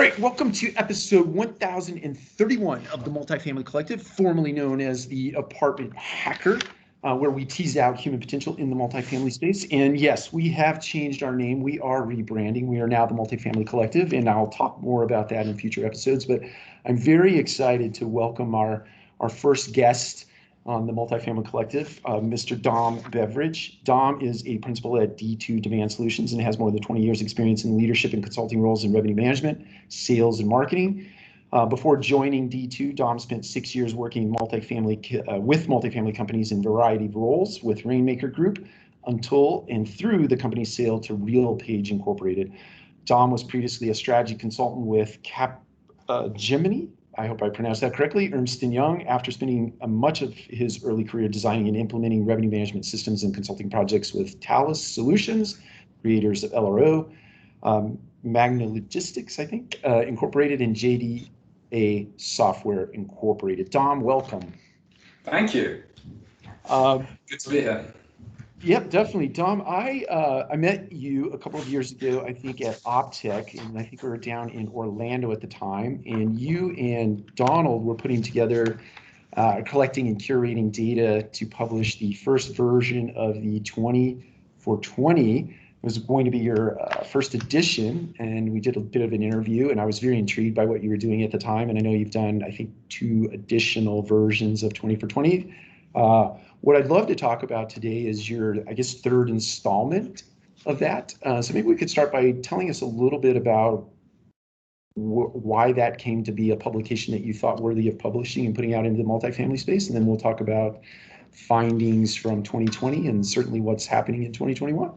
All right, welcome to episode 1031 of the Multifamily Collective, formerly known as the Apartment Hacker, where we tease out human potential in the multifamily space. And yes, we have changed our name. We are rebranding. We are now the Multifamily Collective, and I'll talk more about that in future episodes. But I'm very excited to welcome our first guest on the Multifamily Collective, Mr. Dom Beveridge. Dom is a principal at D2 Demand Solutions and has more than 20 years experience in leadership and consulting roles in revenue management, sales, and marketing. Before joining D2, Dom spent 6 years working with multifamily companies in a variety of roles with Rainmaker Group until and through the company's sale to RealPage Incorporated. Dom was previously a strategy consultant with Capgemini. I hope I pronounced that correctly, Ernst & Young, after spending much of his early career designing and implementing revenue management systems and consulting projects with Thales Solutions, creators of LRO, Magna Logistics, I think, Incorporated, and JDA Software Incorporated. Dom, welcome. Thank you. Good to be here. Yep, definitely. Dom, I met you a couple of years ago, I think at OpTech, and I think we were down in Orlando at the time, and you and Donald were putting together, collecting and curating data to publish the first version of the 2020. It was going to be your first edition, and we did a bit of an interview, and I was very intrigued by what you were doing at the time, and I know you've done, I think, 2 additional versions of 2020. What I'd love to talk about today is your, I guess, 3rd installment of that. So maybe we could start by telling us a little bit about why that came to be a publication that you thought worthy of publishing and putting out into the multifamily space, and then we'll talk about findings from 2020 and certainly what's happening in 2021.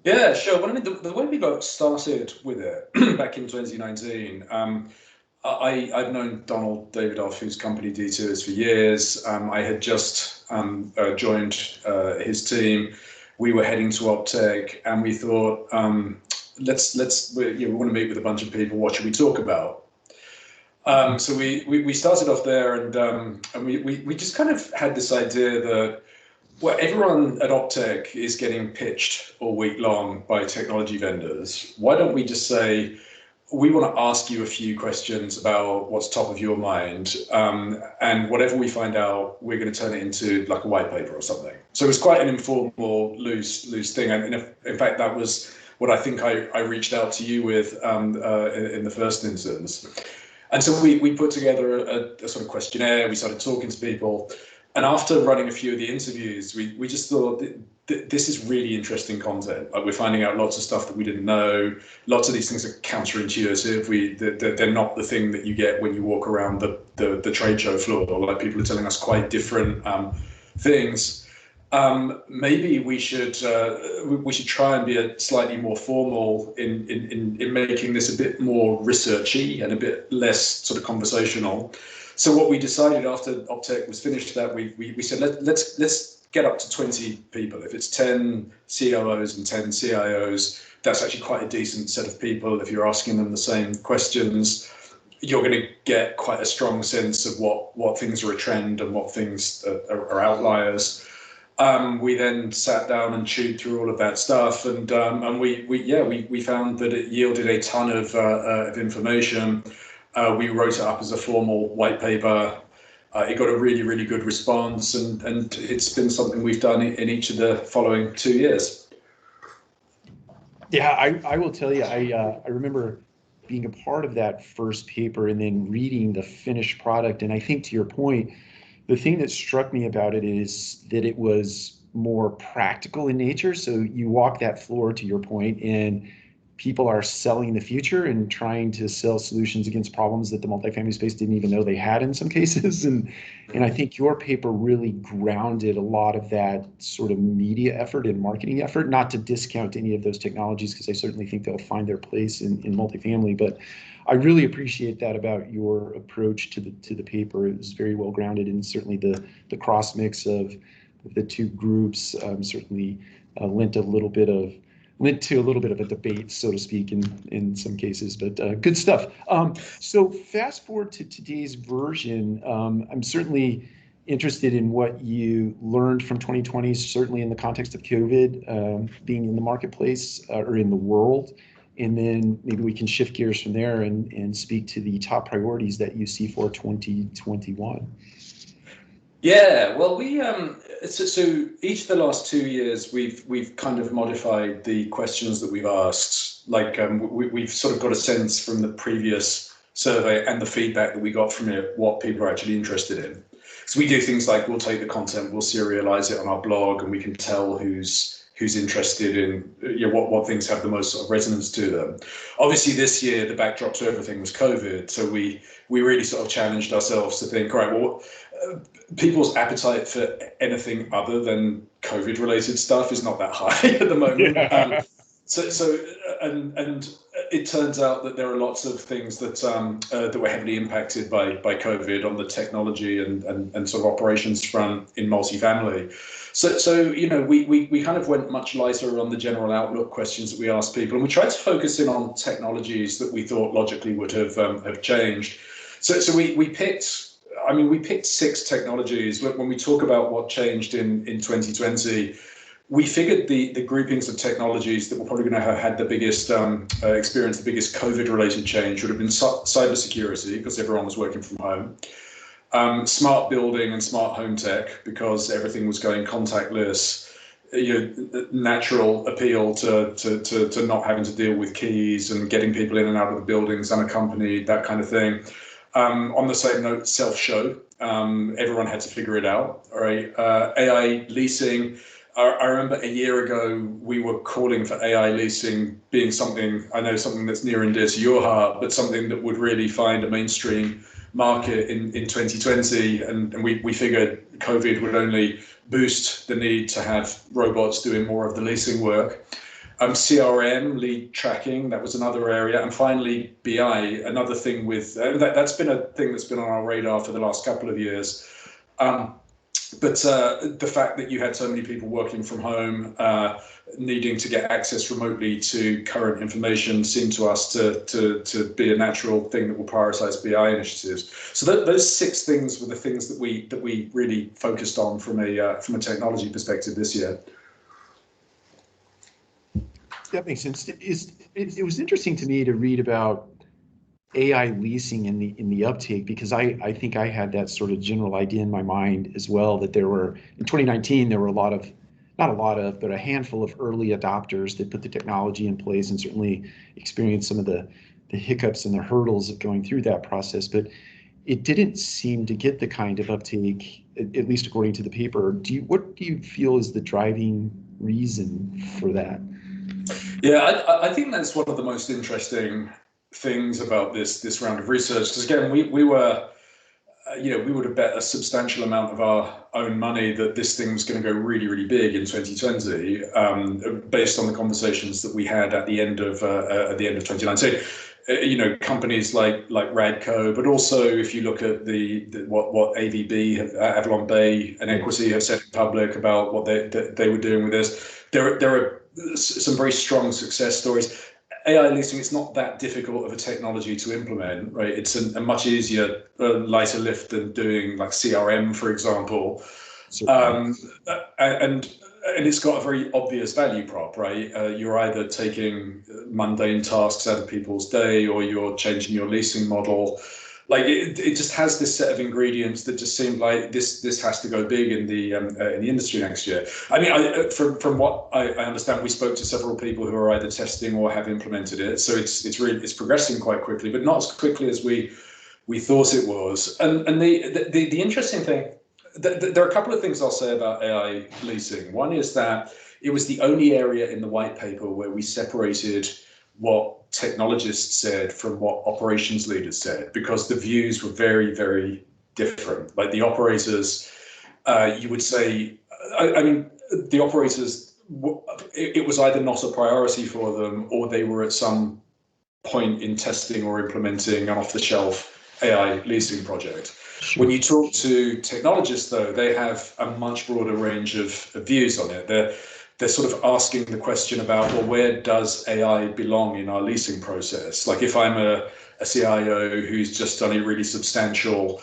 Yeah, sure. Well, I mean, the way we got started with it back in 2019, I've known Donald Davidoff, whose company D2 is, for years. I had just joined his team. We were heading to OpTech, and we thought, we want to meet with a bunch of people. What should we talk about? So we started off there, and we just kind of had this idea that, well, everyone at OpTech is getting pitched all week long by technology vendors. Why don't we just say, we want to ask you a few questions about what's top of your mind, and whatever we find out, we're going to turn it into like a white paper or something. So it was quite an informal, loose thing. And in fact, that was what I think I reached out to you with in the first instance. And so we put together a sort of questionnaire. We started talking to people. And after running a few of the interviews, we just thought, this is really interesting content. Like, we're finding out lots of stuff that we didn't know. Lots of these things are counterintuitive. They're not the thing that you get when you walk around the trade show floor. Like, people are telling us quite different things. Maybe we should try and be slightly more formal in making this a bit more researchy and a bit less sort of conversational. So what we decided after OpTech was finished, that we said, let's get up to 20 people. If it's 10 COOs and 10 CIOs, that's actually quite a decent set of people. If you're asking them the same questions, you're going to get quite a strong sense of what things are a trend and what things are outliers. We then sat down and chewed through all of that stuff, and we found that it yielded a ton of information. We wrote it up as a formal white paper. It got a really, really good response, and it's been something we've done in each of the following 2 years. Yeah, I will tell you, I remember being a part of that first paper and then reading the finished product. And I think, to your point, the thing that struck me about it is that it was more practical in nature. So you walk that floor, to your point, and people are selling the future and trying to sell solutions against problems that the multifamily space didn't even know they had in some cases. And I think your paper really grounded a lot of that sort of media effort and marketing effort, not to discount any of those technologies, because I certainly think they'll find their place in multifamily. But I really appreciate that about your approach to the paper. It was very well grounded, and certainly the cross mix of the 2 groups certainly lent to a little bit of a debate, so to speak, in some cases, but good stuff. So fast forward to today's version. I'm certainly interested in what you learned from 2020, certainly in the context of COVID being in the marketplace or in the world, and then maybe we can shift gears from there and speak to the top priorities that you see for 2021. Yeah, well, so each of the last 2 years, we've kind of modified the questions that we've asked. Like we've sort of got a sense from the previous survey and the feedback that we got from it what people are actually interested in. So we do things like we'll take the content, we'll serialize it on our blog, and we can tell who's interested in what things have the most sort of resonance to them. Obviously, this year the backdrop to everything was COVID, so we really sort of challenged ourselves to think, right, well, people's appetite for anything other than COVID-related stuff is not that high at the moment. Yeah. And it turns out that there are lots of things that that were heavily impacted by COVID on the technology and sort of operations front in multifamily. So we kind of went much lighter on the general outlook questions that we asked people, and we tried to focus in on technologies that we thought logically would have changed. So we picked. I mean, we picked 6 technologies. When we talk about what changed in 2020, we figured the groupings of technologies that were probably going to have had the biggest experience, the biggest COVID-related change would have been cybersecurity, because everyone was working from home, smart building and smart home tech, because everything was going contactless, natural appeal to not having to deal with keys and getting people in and out of the buildings unaccompanied, that kind of thing. On the same note, self-show, everyone had to figure it out. All right, AI leasing. I remember a year ago we were calling for AI leasing being something that's near and dear to your heart, but something that would really find a mainstream market in 2020. And we figured COVID would only boost the need to have robots doing more of the leasing work. CRM, lead tracking, that was another area. And finally, BI, another thing with, that's been a thing that's been on our radar for the last couple of years. But the fact that you had so many people working from home, needing to get access remotely to current information seemed to us to be a natural thing that will prioritize BI initiatives. So those 6 things were the things that we really focused on from a technology perspective this year. That makes sense. It was interesting to me to read about AI leasing in the uptake, because I think I had that sort of general idea in my mind as well, that there were, in 2019, there were but a handful of early adopters that put the technology in place and certainly experienced some of the hiccups and the hurdles of going through that process. But it didn't seem to get the kind of uptake, at least according to the paper. What do you feel is the driving reason for that? Yeah, I think that's one of the most interesting things about this round of research, because again, we were, we would have bet a substantial amount of our own money that this thing was going to go really, really big in 2020, based on the conversations that we had at the end of 2019. Companies like Radco, but also if you look at what AVB, Avalon Bay and Equity have said in public about what they were doing with this, there are some very strong success stories. AI leasing, it's not that difficult of a technology to implement, right? It's a much easier, lighter lift than doing like CRM, for example. And it's got a very obvious value prop, right? You're either taking mundane tasks out of people's day, or you're changing your leasing model. Like it just has this set of ingredients that just seem like this has to go big in the industry next year. I mean, from what I understand, we spoke to several people who are either testing or have implemented it. So it's progressing quite quickly, but not as quickly as we thought it was. And the interesting thing, there are a couple of things I'll say about AI leasing. One is that it was the only area in the white paper where we separated what technologists said from what operations leaders said, because the views were very, very different. Like the operators, you would say, I mean, the operators, it was either not a priority for them, or they were at some point in testing or implementing an off-the-shelf AI leasing project. Sure. When you talk to technologists, though, they have a much broader range of views on it. They're sort of asking the question about, well, where does AI belong in our leasing process? Like if I'm a CIO who's just done a really substantial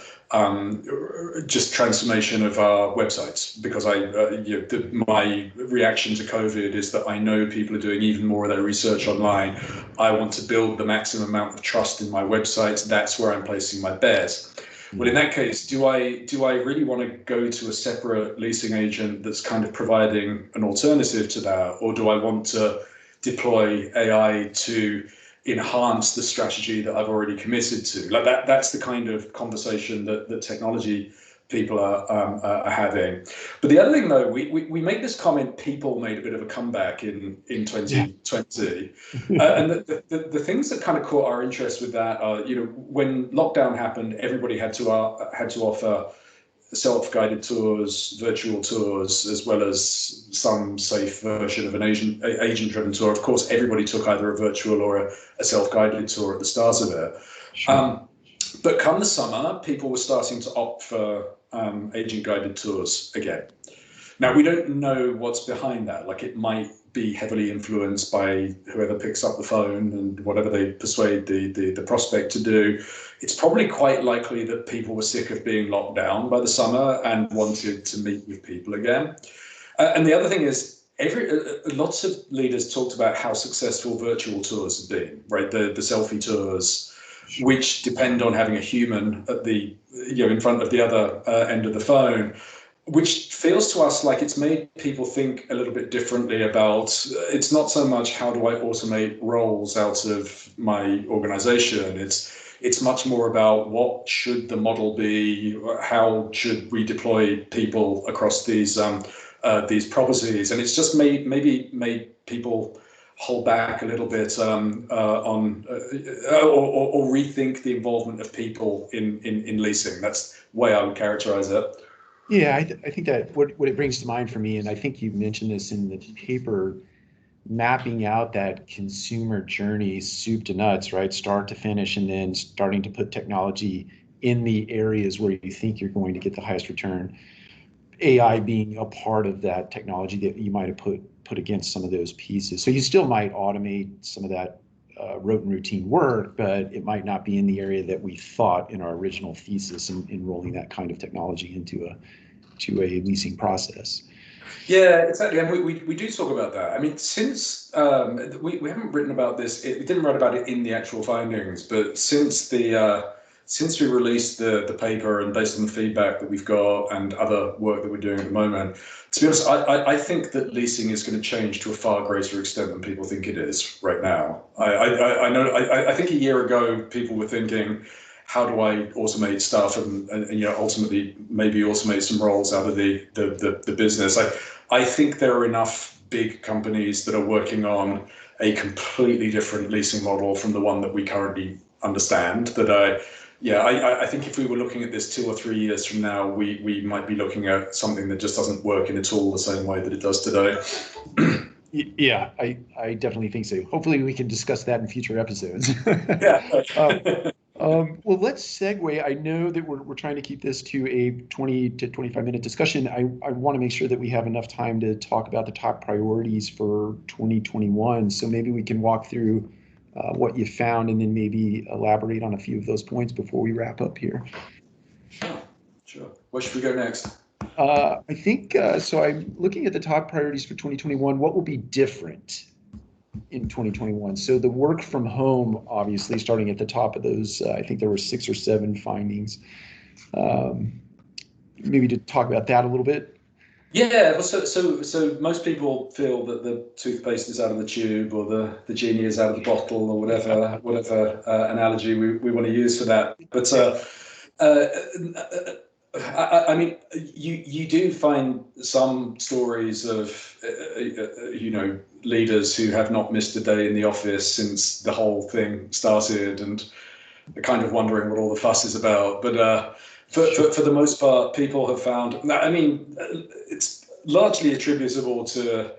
just transformation of our websites, because my reaction to COVID is that I know people are doing even more of their research online. I want to build the maximum amount of trust in my websites. That's where I'm placing my bet. Well, in that case, do I really want to go to a separate leasing agent that's kind of providing an alternative to that, or do I want to deploy AI to enhance the strategy that I've already committed to? Like that's the kind of conversation that technology people are having. But the other thing, though, we made this comment. People made a bit of a comeback in 2020, and the things that kind of caught our interest with that are, when lockdown happened, everybody had to offer self-guided tours, virtual tours, as well as some safe version of an agent-driven tour. Of course, everybody took either a virtual or a self-guided tour at the start of it. Sure. But come the summer, people were starting to opt for agent-guided tours again. Now, we don't know what's behind that. Like, it might be heavily influenced by whoever picks up the phone and whatever they persuade the prospect to do. It's probably quite likely that people were sick of being locked down by the summer and wanted to meet with people again. And the other thing is, lots of leaders talked about how successful virtual tours have been, right? The selfie tours, which depend on having a human at the, in front of the other end of the phone, which feels to us like it's made people think a little bit differently about, it's not so much how do I automate roles out of my organization. It's much more about what should the model be, how should we deploy people across these properties, and it's just maybe made people hold back a little bit or rethink the involvement of people in leasing. That's the way I would characterize it. Yeah, I think that what it brings to mind for me, and I think you mentioned this in the paper, mapping out that consumer journey, soup to nuts, right? Start to finish, and then starting to put technology in the areas where you think you're going to get the highest return. AI being a part of that technology that you might have put against some of those pieces. So you still might automate some of that rote and routine work, but it might not be in the area that we thought in our original thesis in rolling that kind of technology into a leasing process. Yeah, exactly. And we do talk about that. I mean, since we haven't written about this, we didn't write about it in the actual findings, but since we released the paper and based on the feedback that we've got and other work that we're doing at the moment, to be honest, I think that leasing is going to change to a far greater extent than people think it is right now. I think a year ago people were thinking, how do I automate stuff and ultimately maybe automate some roles out of the business. I think there are enough big companies that are working on a completely different leasing model from the one that we currently understand that I think if we were looking at this 2 or 3 years from now, we might be looking at something that just doesn't work in at all the same way that it does today. Yeah, I definitely think so. Hopefully we can discuss that in future episodes. Yeah. Well, let's segue. I know that we're trying to keep this to a 20 to 25-minute discussion. I want to make sure that we have enough time to talk about the top priorities for 2021. So maybe we can walk through what you found and then maybe elaborate on a few of those points before we wrap up here. Sure. Where should we go next? I think, so I'm looking at the top priorities for 2021. What will be different in 2021? So the work from home, obviously, starting at the top of those, I think there were 6 or 7 findings. Maybe to talk about that a little bit. Yeah, well, so most people feel that the toothpaste is out of the tube or the genie is out of the bottle or whatever analogy we want to use for that. But I mean, you do find some stories of leaders who have not missed a day in the office since the whole thing started, and are kind of wondering what all the fuss is about. But for the most part, people have found. I mean, it's largely attributable to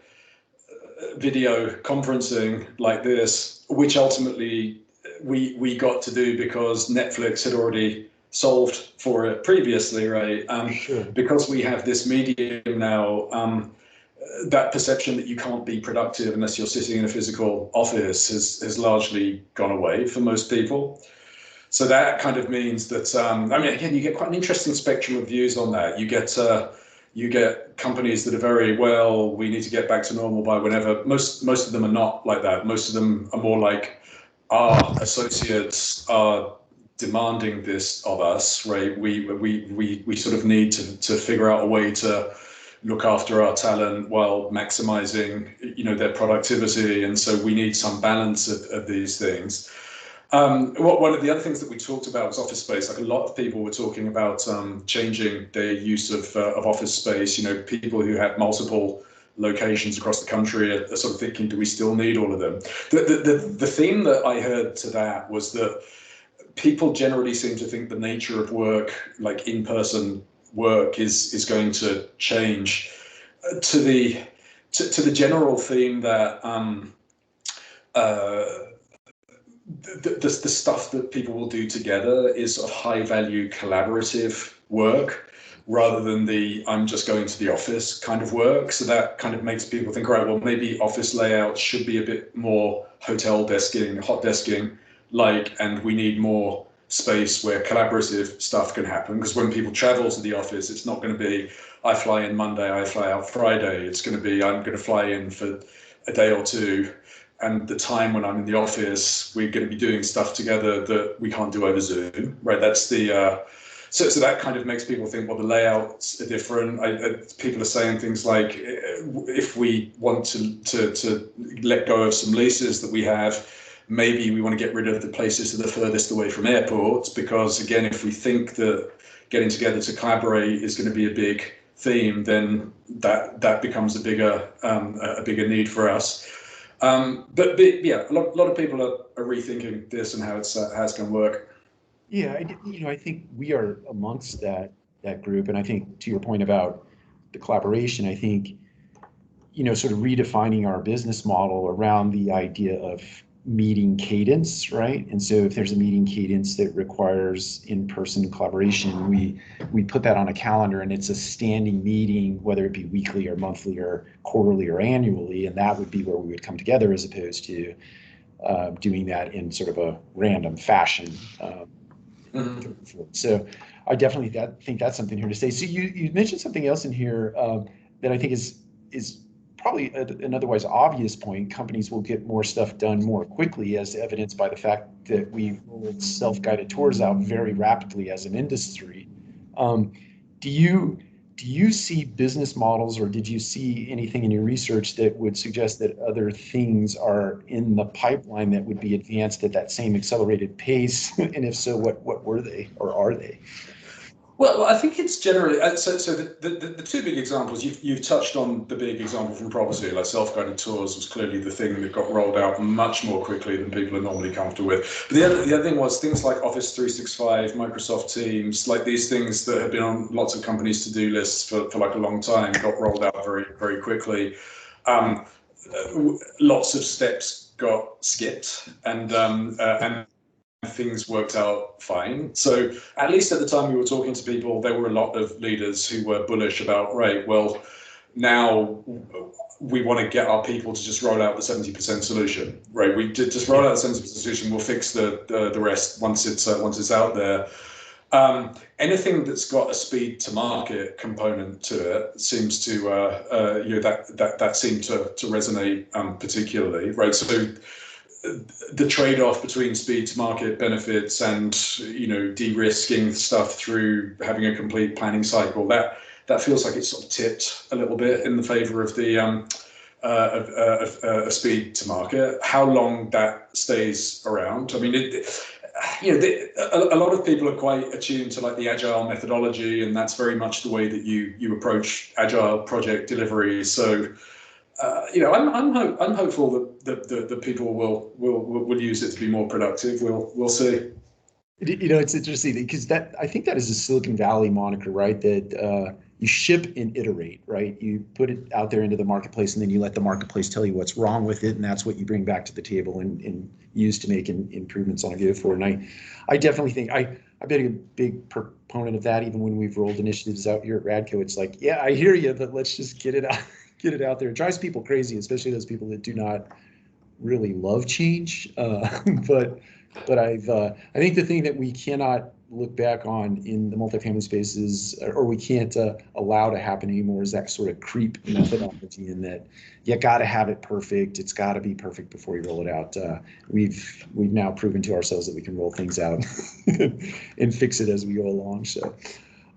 video conferencing like this, which ultimately we got to do because Netflix had already solved for it previously, right? Sure. Because we have this medium now, that perception that you can't be productive unless you're sitting in a physical office has largely gone away for most people. So that kind of means that, I mean, again, you get quite an interesting spectrum of views on that. You get companies that are very, well, we need to get back to normal by whenever. Most of them are not like that. Most of them are more like, our associates are demanding this of us, right? We sort of need to figure out a way to look after our talent while maximizing, their productivity, and so we need some balance of these things. One of the other things that we talked about was office space. Like, a lot of people were talking about changing their use of office space. People who had multiple locations across the country are sort of thinking, do we still need all of them? The theme that I heard to that was that people generally seem to think the nature of work, like in-person work, is going to change, to the general theme that the stuff that people will do together is sort of high value collaborative work, rather than the I'm just going to the office kind of work. So that kind of makes people think, right, well, maybe office layouts should be a bit more hotel desking, hot desking like, and we need more space where collaborative stuff can happen. Because when people travel to the office, it's not going to be I fly in Monday, I fly out Friday. It's going to be I'm going to fly in for a day or two, and the time when I'm in the office, we're going to be doing stuff together that we can't do over Zoom, right? That's the so that kind of makes people think, well, the layouts are different. People are saying things like, if we want to let go of some leases that we have, maybe we want to get rid of the places that are furthest away from airports, because again, if we think that getting together to collaborate is going to be a big theme, then that becomes a bigger need for us. But yeah, a lot of people are rethinking this and how it's going to work. Yeah, I think we are amongst that group, and I think to your point about the collaboration, I think sort of redefining our business model around the idea of meeting cadence, right? And so if there's a meeting cadence that requires in-person collaboration, we put that on a calendar, and it's a standing meeting, whether it be weekly or monthly or quarterly or annually, and that would be where we would come together, as opposed to doing that in sort of a random fashion. So I definitely think that's something here to stay. So you mentioned something else in here that I think is probably an otherwise obvious point. Companies will get more stuff done more quickly, as evidenced by the fact that we rolled self-guided tours out very rapidly as an industry. Do you see business models, or did you see anything in your research that would suggest that other things are in the pipeline that would be advanced at that same accelerated pace? And if so, what were they, or are they? Well, I think it's generally so. The two big examples you've touched on. The big example from property, like self-guided tours, was clearly the thing that got rolled out much more quickly than people are normally comfortable with. But the other thing was things like Office 365, Microsoft Teams, like these things that have been on lots of companies' to-do lists for like a long time, got rolled out very, very quickly. Lots of steps got skipped, and things worked out fine. So at least at the time we were talking to people, there were a lot of leaders who were bullish about, right, well, now we want to get our people to just roll out the 70% solution, right? We did just roll out the 70% solution. We'll fix the rest once it's out there. Anything that's got a speed to market component to it seems to that seemed to resonate particularly, right? So the trade-off between speed to market benefits and de-risking stuff through having a complete planning cycle, that feels like it's sort of tipped a little bit in the favor of the speed to market. How long that stays around, I mean, a lot of people are quite attuned to like the agile methodology, and that's very much the way that you approach agile project delivery. So I'm hopeful that people will use it to be more productive. We'll see. It's interesting because I think that is a Silicon Valley moniker, right? That you ship and iterate, right? You put it out there into the marketplace, and then you let the marketplace tell you what's wrong with it, and that's what you bring back to the table and use to make improvements on a go forward. And I definitely think I've been a big proponent of that. Even when we've rolled initiatives out here at Radco, it's like, yeah, I hear you, but let's just get it out there. It drives people crazy, especially those people that do not really love change. But But I think the thing that we cannot look back on in the multifamily spaces, or we can't allow to happen anymore, is that sort of creep methodology, in that you got to have it perfect. It's got to be perfect before you roll it out. We've now proven to ourselves that we can roll things out and fix it as we go along. So,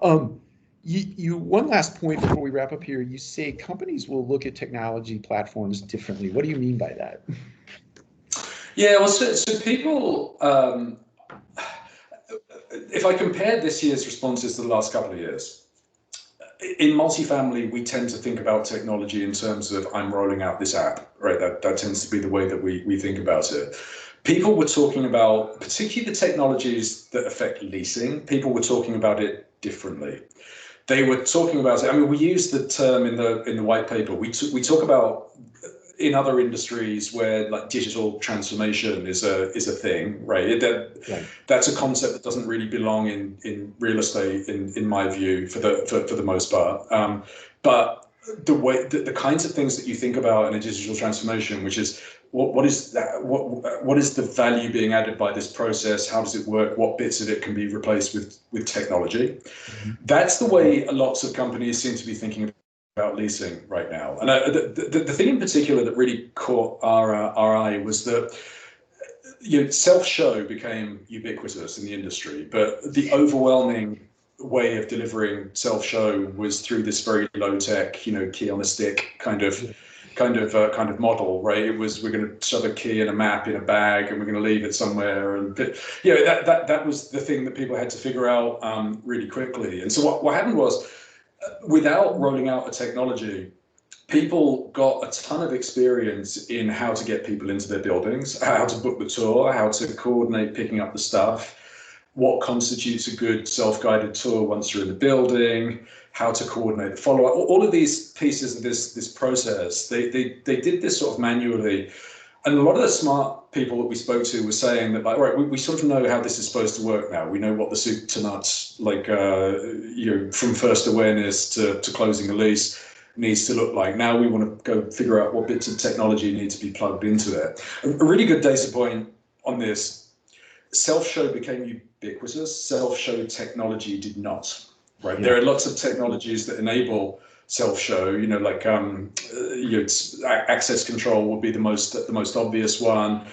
one last point before we wrap up here. You say companies will look at technology platforms differently. What do you mean by that? Yeah, well, so people, if I compare this year's responses to the last couple of years, in multifamily, we tend to think about technology in terms of I'm rolling out this app, right? That tends to be the way that we think about it. People were talking about, particularly the technologies that affect leasing, people were talking about it differently. They were talking about it. I mean, we use the term in the white paper. We talk about, in other industries where like digital transformation is a thing, right? That's a concept that doesn't really belong in real estate, in my view, for the most part. But the kinds of things that you think about in a digital transformation, which is what is the value being added by this process? How does it work? What bits of it can be replaced with technology? Mm-hmm. That's the way lots of companies seem to be thinking about leasing right now. And the thing in particular that really caught our eye was that self-show became ubiquitous in the industry, but the overwhelming way of delivering self-show was through this very low-tech, key on a stick kind of model, right? It was, we're going to shove a key and a map in a bag and we're going to leave it somewhere, and that was the thing that people had to figure out really quickly. And so what happened was, without rolling out a technology, people got a ton of experience in how to get people into their buildings, how to book the tour, how to coordinate picking up the stuff, what constitutes a good self-guided tour once you're in the building, how to coordinate the follow-up. All of these pieces of this process, they did this sort of manually. And a lot of the smart people that we spoke to were saying that, like, all right, we sort of know how this is supposed to work now. We know what the soup to nuts, like, from first awareness to closing a lease needs to look like. Now we want to go figure out what bits of technology need to be plugged into it. A really good data point on this, self-show became ubiquitous. Self-show technology did not, right? Yeah. There are lots of technologies that enable self-show, like access control would be the most obvious one.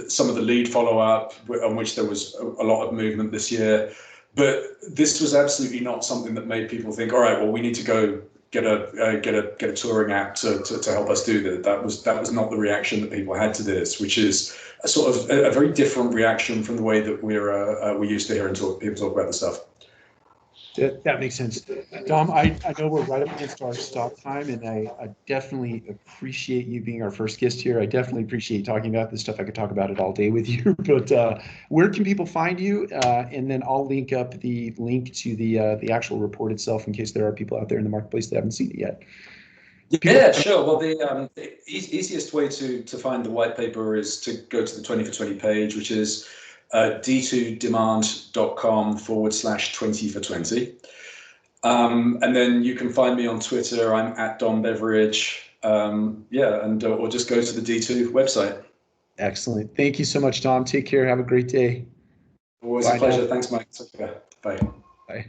Some of the lead follow-up, on which there was a lot of movement this year, but this was absolutely not something that made people think, all right, well, we need to go get a touring app to help us do that. That was not the reaction that people had to this, which is a sort of a very different reaction from the way that we're used to hearing people talk about the stuff. That makes sense. Dom, I know we're right up against our stop time, and I definitely appreciate you being our first guest here. I definitely appreciate talking about this stuff. I could talk about it all day with you, but where can people find you? And then I'll link up the link to the actual report itself in case there are people out there in the marketplace that haven't seen it yet. Yeah, sure. Well, the easiest way to find the white paper is to go to the 20 for 20 page, which is d2demand.com/20 for 20. And then you can find me on Twitter. I'm at Dom Beveridge. Or just go to the D2 website. Excellent. Thank you so much, Dom. Take care. Have a great day. Always a pleasure. Thanks, Mike. Bye. Bye.